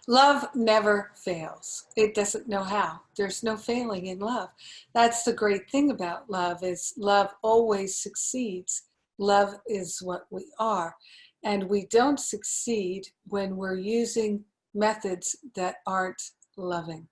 Love never fails. It doesn't know how. There's no failing in love. That's the great thing about love is love always succeeds. Love is what we are. And we don't succeed when we're using methods that aren't loving.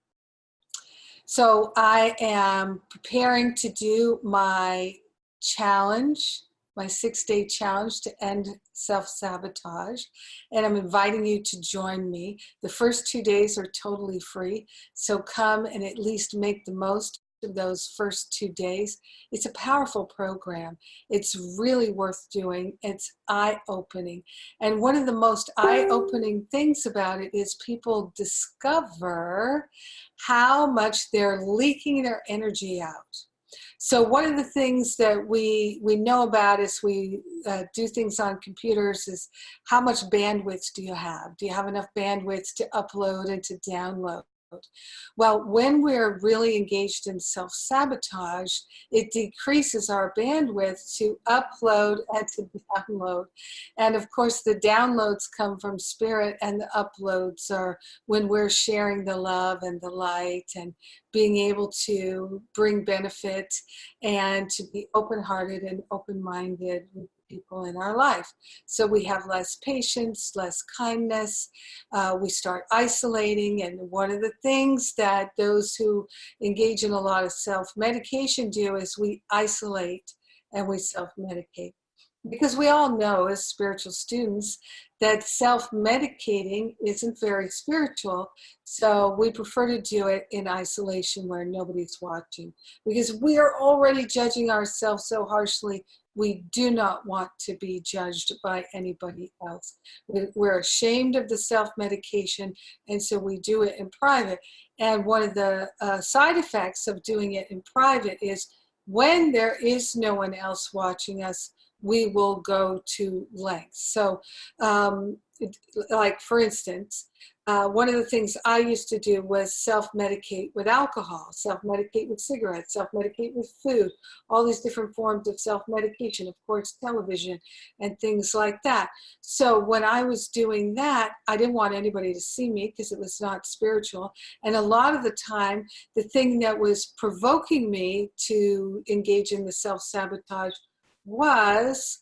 So I am preparing to do my challenge, my 6-day challenge to end self-sabotage. And I'm inviting you to join me. The first 2 days are totally free. So come and at least make the most of those first 2 days. It's a powerful program. It's really worth doing. It's eye-opening. And one of the most eye-opening things about it is people discover how much they're leaking their energy out. So one of the things that we know about as we do things on computers is how much bandwidth do you have? Do you have enough bandwidth to upload and to download? Well, when we're really engaged in self-sabotage, it decreases our bandwidth to upload and to download. And of course, the downloads come from spirit, and the uploads are when we're sharing the love and the light and being able to bring benefit and to be open-hearted and open-minded with people in our life. So we have less patience, less kindness, we start isolating, and one of the things that those who engage in a lot of self-medication do is we isolate and we self-medicate. Because we all know as spiritual students that self-medicating isn't very spiritual, so we prefer to do it in isolation where nobody's watching. Because we are already judging ourselves so harshly, we do not want to be judged by anybody else. We're ashamed of the self-medication, and so we do it in private. And one of the side effects of doing it in private is when there is no one else watching us, we will go to lengths. So, like for instance, one of the things I used to do was self-medicate with alcohol, self-medicate with cigarettes, self-medicate with food, all these different forms of self-medication, of course, television and things like that. So when I was doing that, I didn't want anybody to see me because it was not spiritual. And a lot of the time, the thing that was provoking me to engage in the self-sabotage was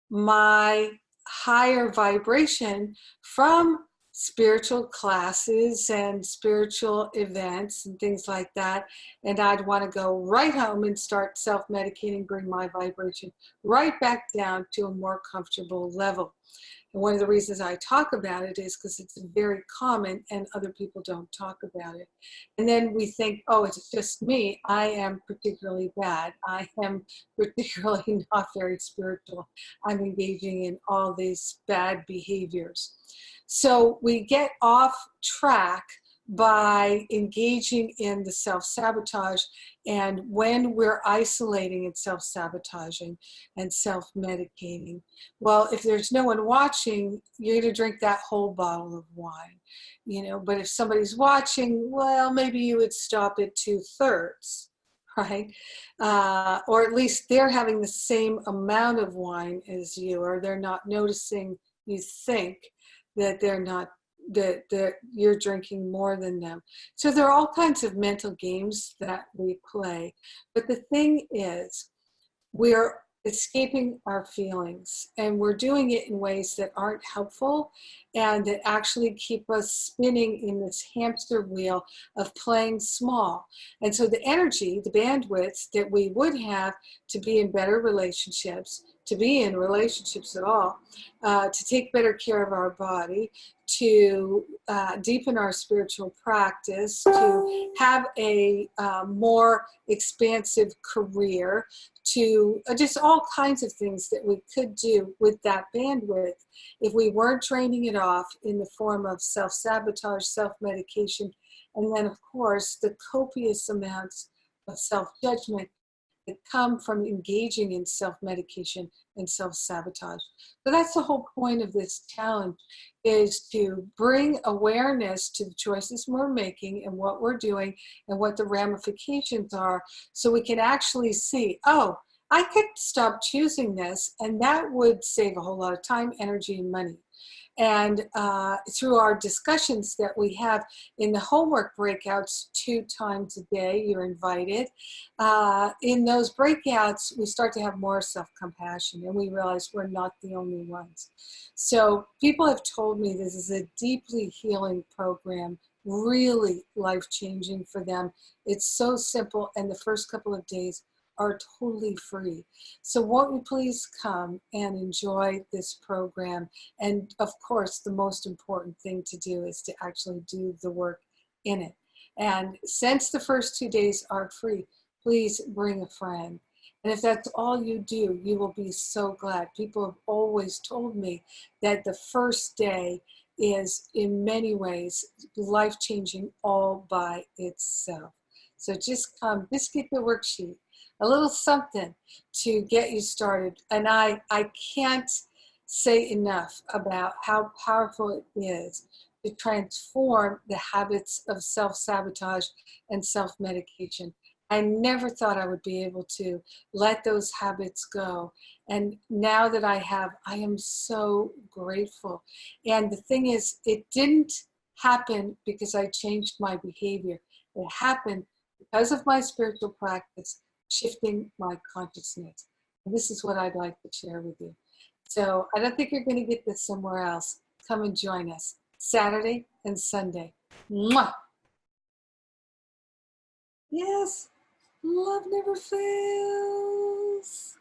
my higher vibration from spiritual classes and spiritual events and things like that. And I'd want to go right home and start self-medicating, bring my vibration right back down to a more comfortable level. And one of the reasons I talk about it is because it's very common and other people don't talk about it. And then we think, oh, it's just me. I am particularly bad. I am particularly not very spiritual. I'm engaging in all these bad behaviors. So we get off track by engaging in the self-sabotage, and when we're isolating and self-sabotaging and self-medicating, well, if there's no one watching, you're going to drink that whole bottle of wine, you know. But if somebody's watching, well, maybe you would stop at 2/3, right? Or at least they're having the same amount of wine as you, or they're not noticing you think that they're not, that you're drinking more than them. So there are all kinds of mental games that we play. But the thing is, we're escaping our feelings, and we're doing it in ways that aren't helpful and that actually keep us spinning in this hamster wheel of playing small. And so the energy, the bandwidth that we would have to be in better relationships, to be in relationships at all, to take better care of our body, to deepen our spiritual practice, to have a more expansive career, to just all kinds of things that we could do with that bandwidth if we weren't draining it off in the form of self-sabotage, self-medication, and then, of course, the copious amounts of self-judgment that come from engaging in self-medication and self-sabotage. So that's the whole point of this challenge, is to bring awareness to the choices we're making and what we're doing and what the ramifications are, so we can actually see, oh, I could stop choosing this, and that would save a whole lot of time, energy, and money. And through our discussions that we have in the homework breakouts 2 times a day, you're invited. In those breakouts, we start to have more self-compassion, and we realize we're not the only ones. So people have told me this is a deeply healing program, really life-changing for them. It's so simple, and the first couple of days are totally free. So won't you please come and enjoy this program? And of course, the most important thing to do is to actually do the work in it. And since the first 2 days are free, please bring a friend. And if that's all you do, you will be so glad. People have always told me that the first day is in many ways life-changing all by itself. So just come, just get the worksheet, a little something to get you started. And I can't say enough about how powerful it is to transform the habits of self-sabotage and self-medication. I never thought I would be able to let those habits go. And now that I have, I am so grateful. And the thing is, it didn't happen because I changed my behavior. It happened because of my spiritual practice, shifting my consciousness. And this is what I'd like to share with you. So I don't think you're going to get this somewhere else. Come and join us Saturday and Sunday. Mwah! Yes, love never fails.